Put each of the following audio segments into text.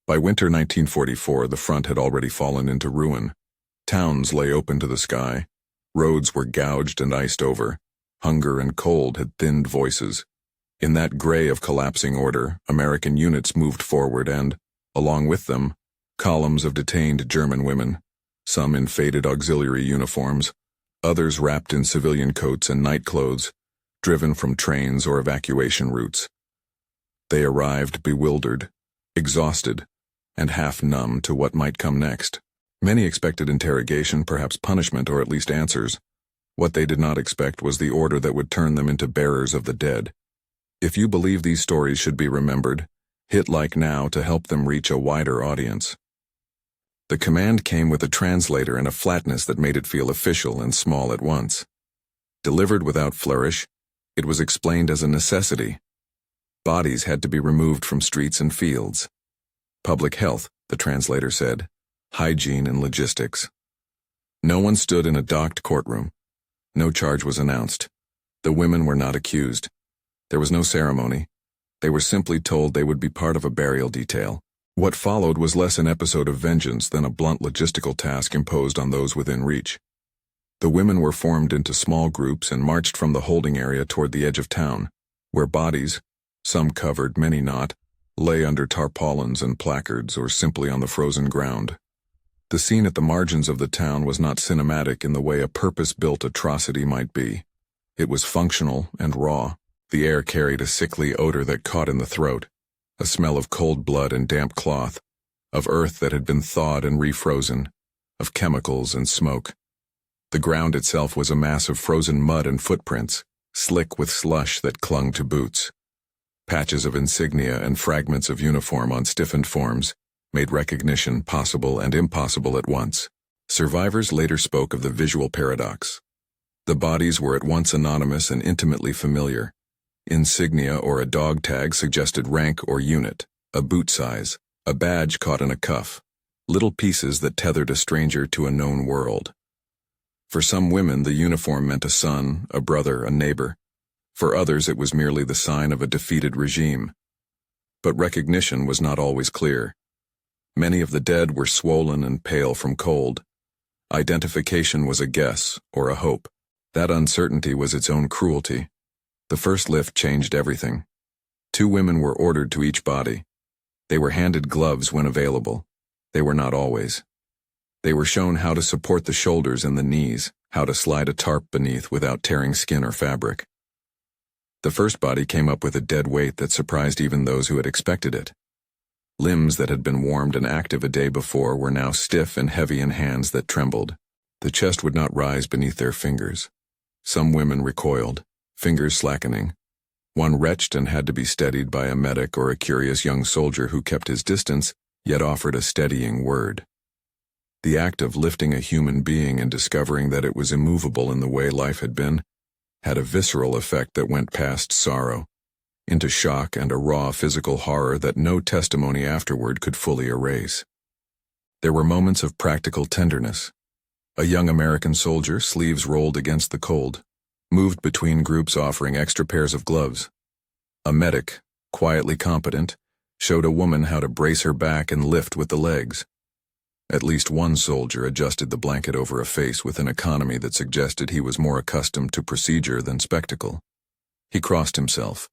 By winter 1944, the front had already fallen into ruin. Towns lay open to the sky. Roads were gouged and iced over. Hunger and cold had thinned voices. In that gray of collapsing order, American units moved forward and, along with them, columns of detained German women, some in faded auxiliary uniforms, others wrapped in civilian coats and nightclothes, driven from trains or evacuation routes. They arrived bewildered, exhausted, and half numb to what might come next. Many expected interrogation, perhaps punishment, or at least answers. What they did not expect was the order that would turn them into bearers of the dead. If you believe these stories should be remembered, hit like now to help them reach a wider audience. The command came with a translator and a flatness that made it feel official and small at once. Delivered without flourish, it was explained as a necessity. Bodies had to be removed from streets and fields. Public health, the translator said, hygiene and logistics. No one stood in a docked courtroom. No charge was announced. The women were not accused. There was no ceremony. They were simply told they would be part of a burial detail. What followed was less an episode of vengeance than a blunt logistical task imposed on those within reach. The women were formed into small groups and marched from the holding area toward the edge of town, where bodies, some covered, many not, lay under tarpaulins and placards or simply on the frozen ground. The scene at the margins of the town was not cinematic in the way a purpose-built atrocity might be. It was functional and raw. The air carried a sickly odor that caught in the throat, a smell of cold blood and damp cloth, of earth that had been thawed and refrozen, of chemicals and smoke. The ground itself was a mass of frozen mud and footprints, slick with slush that clung to boots. Patches of insignia and fragments of uniform on stiffened forms made recognition possible and impossible at once. Survivors later spoke of the visual paradox. The bodies were at once anonymous and intimately familiar. Insignia or a dog tag suggested rank or unit, a boot size, a badge caught in a cuff, little pieces that tethered a stranger to a known world. For some women, the uniform meant a son, a brother, a neighbor. For others, it was merely the sign of a defeated regime. But recognition was not always clear. Many of the dead were swollen and pale from cold. Identification was a guess or a hope. That uncertainty was its own cruelty. The first lift changed everything. 2 women were ordered to each body. They were handed gloves when available. They were not always. They were shown how to support the shoulders and the knees, how to slide a tarp beneath without tearing skin or fabric. The first body came up with a dead weight that surprised even those who had expected it. Limbs that had been warmed and active a day before were now stiff and heavy in hands that trembled. The chest would not rise beneath their fingers. Some women recoiled, fingers slackening. One retched and had to be steadied by a medic or a curious young soldier who kept his distance, yet offered a steadying word. The act of lifting a human being and discovering that it was immovable in the way life had been, had a visceral effect that went past sorrow, into shock and a raw physical horror that no testimony afterward could fully erase. There were moments of practical tenderness. A young American soldier, sleeves rolled against the cold, moved between groups offering extra pairs of gloves. A medic, quietly competent, showed a woman how to brace her back and lift with the legs. At least one soldier adjusted the blanket over a face with an economy that suggested he was more accustomed to procedure than spectacle. He crossed himself,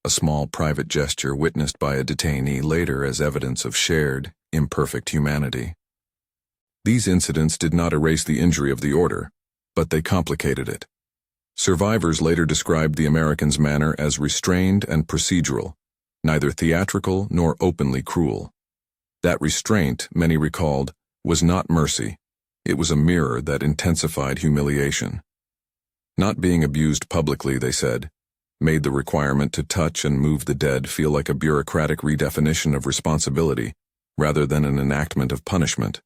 a small private gesture witnessed by a detainee later as evidence of shared, imperfect humanity. These incidents did not erase the injury of the order, but they complicated it. Survivors later described the Americans' manner as restrained and procedural, neither theatrical nor openly cruel. That restraint, many recalled, was not mercy. It was a mirror that intensified humiliation. Not being abused publicly, they said, made the requirement to touch and move the dead feel like a bureaucratic redefinition of responsibility rather than an enactment of punishment.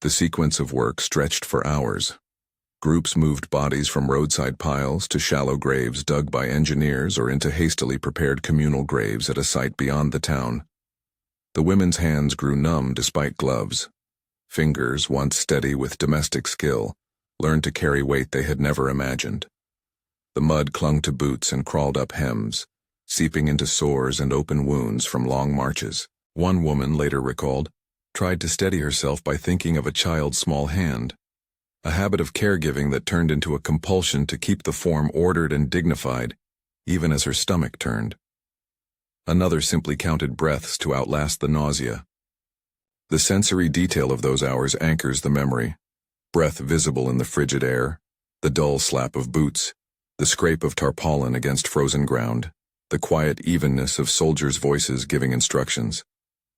The sequence of work stretched for hours. Groups moved bodies from roadside piles to shallow graves dug by engineers or into hastily prepared communal graves at a site beyond the town. The women's hands grew numb despite gloves. Fingers, once steady with domestic skill, learned to carry weight they had never imagined. The mud clung to boots and crawled up hems, seeping into sores and open wounds from long marches. One woman later recalled, tried to steady herself by thinking of a child's small hand, a habit of caregiving that turned into a compulsion to keep the form ordered and dignified, even as her stomach turned. Another simply counted breaths to outlast the nausea. The sensory detail of those hours anchors the memory, breath visible in the frigid air, the dull slap of boots, the scrape of tarpaulin against frozen ground, the quiet evenness of soldiers' voices giving instructions,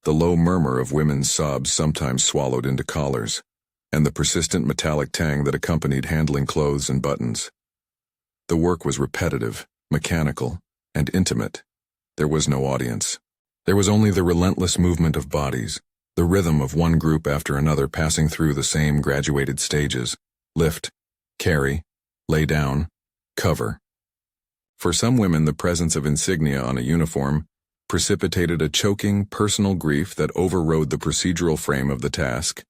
the low murmur of women's sobs sometimes swallowed into collars, and the persistent metallic tang that accompanied handling clothes and buttons. The work was repetitive, mechanical, and intimate. There was no audience. There was only the relentless movement of bodies, the rhythm of one group after another passing through the same graduated stages: lift, carry, lay down, cover. For some women, the presence of insignia on a uniform precipitated a choking, personal grief that overrode the procedural frame of the task.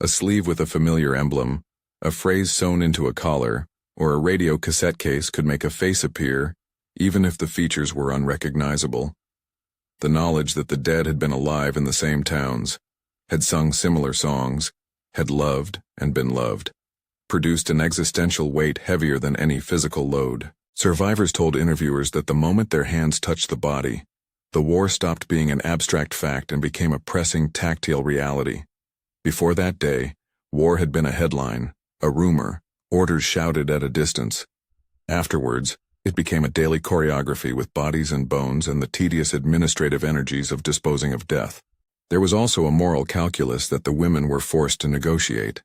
A sleeve with a familiar emblem, a phrase sewn into a collar, or a radio cassette case could make a face appear, even if the features were unrecognizable. The knowledge that the dead had been alive in the same towns, had sung similar songs, had loved and been loved, produced an existential weight heavier than any physical load. Survivors told interviewers that the moment their hands touched the body, the war stopped being an abstract fact and became a pressing, tactile reality. Before that day, war had been a headline, a rumor, orders shouted at a distance. Afterwards, it became a daily choreography with bodies and bones and the tedious administrative energies of disposing of death. There was also a moral calculus that the women were forced to negotiate.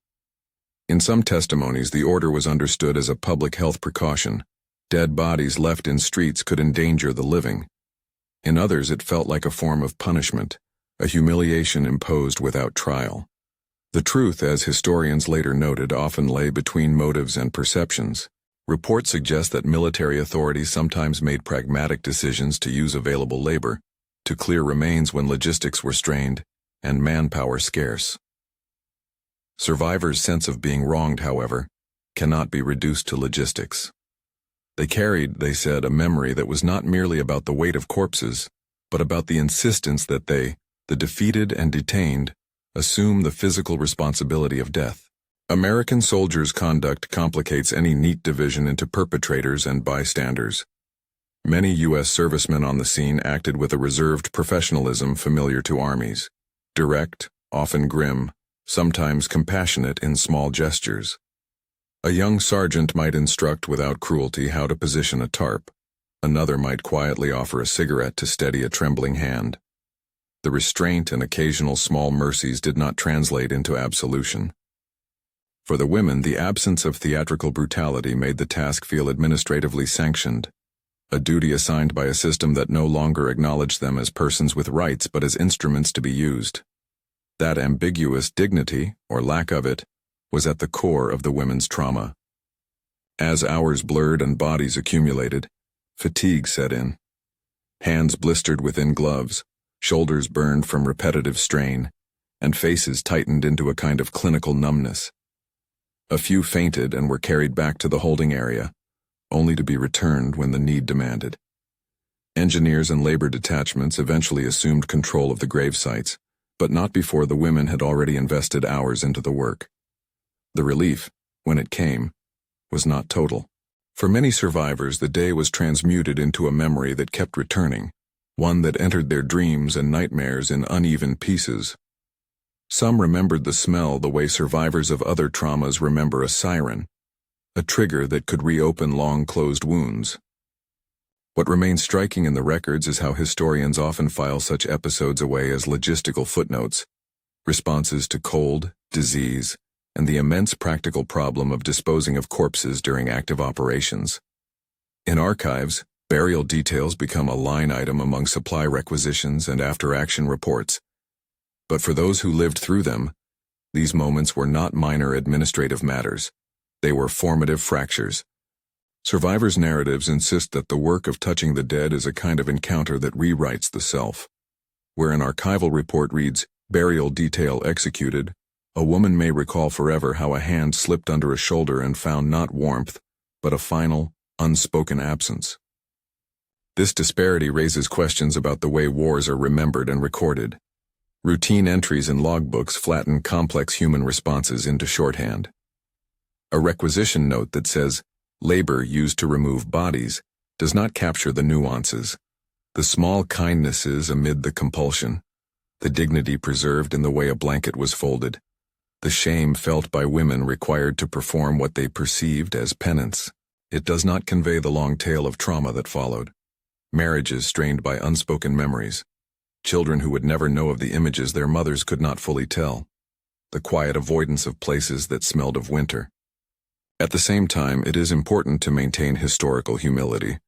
In some testimonies, the order was understood as a public health precaution. Dead bodies left in streets could endanger the living. In others, it felt like a form of punishment, a humiliation imposed without trial. The truth, as historians later noted, often lay between motives and perceptions. Reports suggest that military authorities sometimes made pragmatic decisions to use available labor, to clear remains when logistics were strained and manpower scarce. Survivors' sense of being wronged, however, cannot be reduced to logistics. They carried, they said, a memory that was not merely about the weight of corpses, but about the insistence that they, the defeated and detained, assume the physical responsibility of death. American soldiers' conduct complicates any neat division into perpetrators and bystanders. Many U.S. servicemen on the scene acted with a reserved professionalism familiar to armies, direct, often grim, sometimes compassionate in small gestures. A young sergeant might instruct without cruelty how to position a tarp. Another might quietly offer a cigarette to steady a trembling hand. The restraint and occasional small mercies did not translate into absolution. For the women, the absence of theatrical brutality made the task feel administratively sanctioned, a duty assigned by a system that no longer acknowledged them as persons with rights but as instruments to be used. That ambiguous dignity, or lack of it, was at the core of the women's trauma. As hours blurred and bodies accumulated, fatigue set in. Hands blistered within gloves, shoulders burned from repetitive strain, and faces tightened into a kind of clinical numbness. A few fainted and were carried back to the holding area, only to be returned when the need demanded. Engineers and labor detachments eventually assumed control of the grave sites, but not before the women had already invested hours into the work. The relief, when it came, was not total. For many survivors, the day was transmuted into a memory that kept returning, one that entered their dreams and nightmares in uneven pieces. Some remembered the smell the way survivors of other traumas remember a siren, a trigger that could reopen long-closed wounds. What remains striking in the records is how historians often file such episodes away as logistical footnotes, responses to cold, disease, and the immense practical problem of disposing of corpses during active operations. In archives, burial details become a line item among supply requisitions and after-action reports. But for those who lived through them, these moments were not minor administrative matters. They were formative fractures. Survivors' narratives insist that the work of touching the dead is a kind of encounter that rewrites the self. Where an archival report reads, "Burial detail executed," a woman may recall forever how a hand slipped under a shoulder and found not warmth, but a final, unspoken absence. This disparity raises questions about the way wars are remembered and recorded. Routine entries in logbooks flatten complex human responses into shorthand. A requisition note that says, "labor used to remove bodies," does not capture the nuances, the small kindnesses amid the compulsion, the dignity preserved in the way a blanket was folded, the shame felt by women required to perform what they perceived as penance. It does not convey the long tale of trauma that followed. Marriages strained by unspoken memories, children who would never know of the images their mothers could not fully tell, the quiet avoidance of places that smelled of winter. At the same time, it is important to maintain historical humility.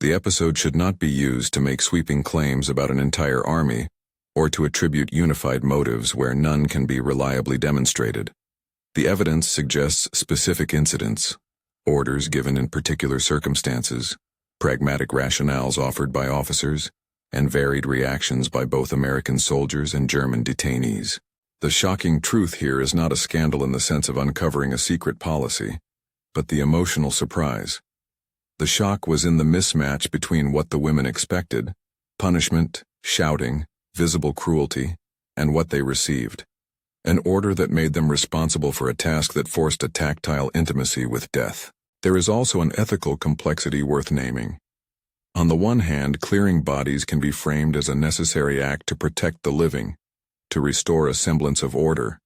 The episode should not be used to make sweeping claims about an entire army, or to attribute unified motives where none can be reliably demonstrated. The evidence suggests specific incidents, orders given in particular circumstances, pragmatic rationales offered by officers, and varied reactions by both American soldiers and German detainees. The shocking truth here is not a scandal in the sense of uncovering a secret policy, but the emotional surprise. The shock was in the mismatch between what the women expected, punishment, shouting, visible cruelty, and what they received. An order that made them responsible for a task that forced a tactile intimacy with death. There is also an ethical complexity worth naming. On the one hand, clearing bodies can be framed as a necessary act to protect the living, to restore a semblance of order,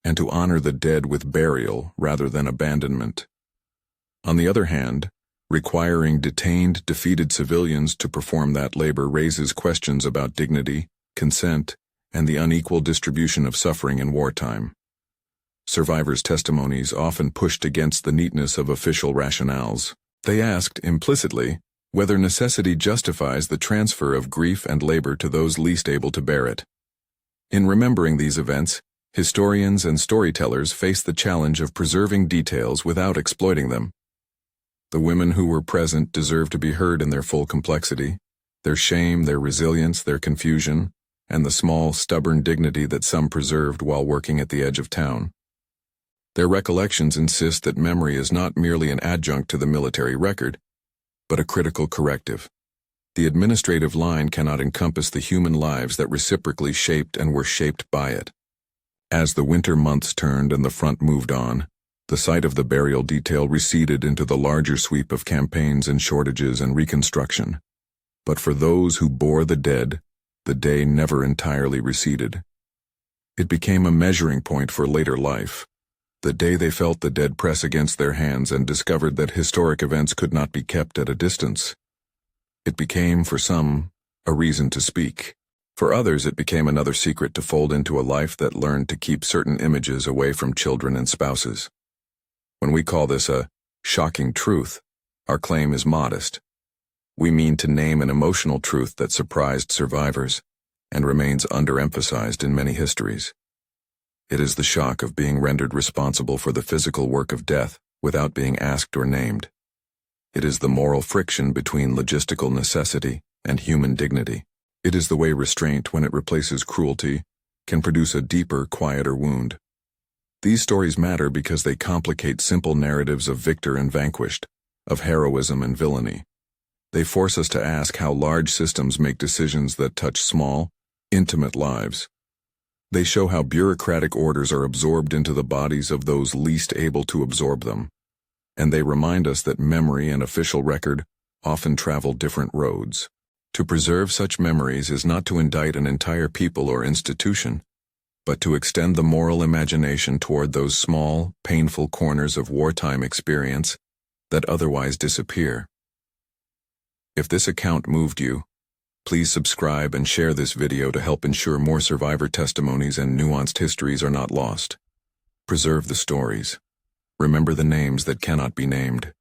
and to honor the dead with burial rather than abandonment. On the other hand, requiring detained, defeated civilians to perform that labor raises questions about dignity, consent, and the unequal distribution of suffering in wartime. Survivors' testimonies often pushed against the neatness of official rationales. They asked, implicitly, whether necessity justifies the transfer of grief and labor to those least able to bear it. In remembering these events, historians and storytellers face the challenge of preserving details without exploiting them. The women who were present deserve to be heard in their full complexity, their shame, their resilience, their confusion, and the small, stubborn dignity that some preserved while working at the edge of town. Their recollections insist that memory is not merely an adjunct to the military record, but a critical corrective. The administrative line cannot encompass the human lives that reciprocally shaped and were shaped by it. As the winter months turned and the front moved on, the sight of the burial detail receded into the larger sweep of campaigns and shortages and reconstruction. But for those who bore the dead, the day never entirely receded. It became a measuring point for later life, the day they felt the dead press against their hands and discovered that historic events could not be kept at a distance. It became, for some, a reason to speak. For others, it became another secret to fold into a life that learned to keep certain images away from children and spouses. When we call this a shocking truth, our claim is modest. We mean to name an emotional truth that surprised survivors and remains underemphasized in many histories. It is the shock of being rendered responsible for the physical work of death without being asked or named. It is the moral friction between logistical necessity and human dignity. It is the way restraint, when it replaces cruelty, can produce a deeper, quieter wound. These stories matter because they complicate simple narratives of victor and vanquished, of heroism and villainy. They force us to ask how large systems make decisions that touch small, intimate lives. They show how bureaucratic orders are absorbed into the bodies of those least able to absorb them. And they remind us that memory and official record often travel different roads. To preserve such memories is not to indict an entire people or institution, but to extend the moral imagination toward those small, painful corners of wartime experience that otherwise disappear. If this account moved you, please subscribe and share this video to help ensure more survivor testimonies and nuanced histories are not lost. Preserve the stories. Remember the names that cannot be named.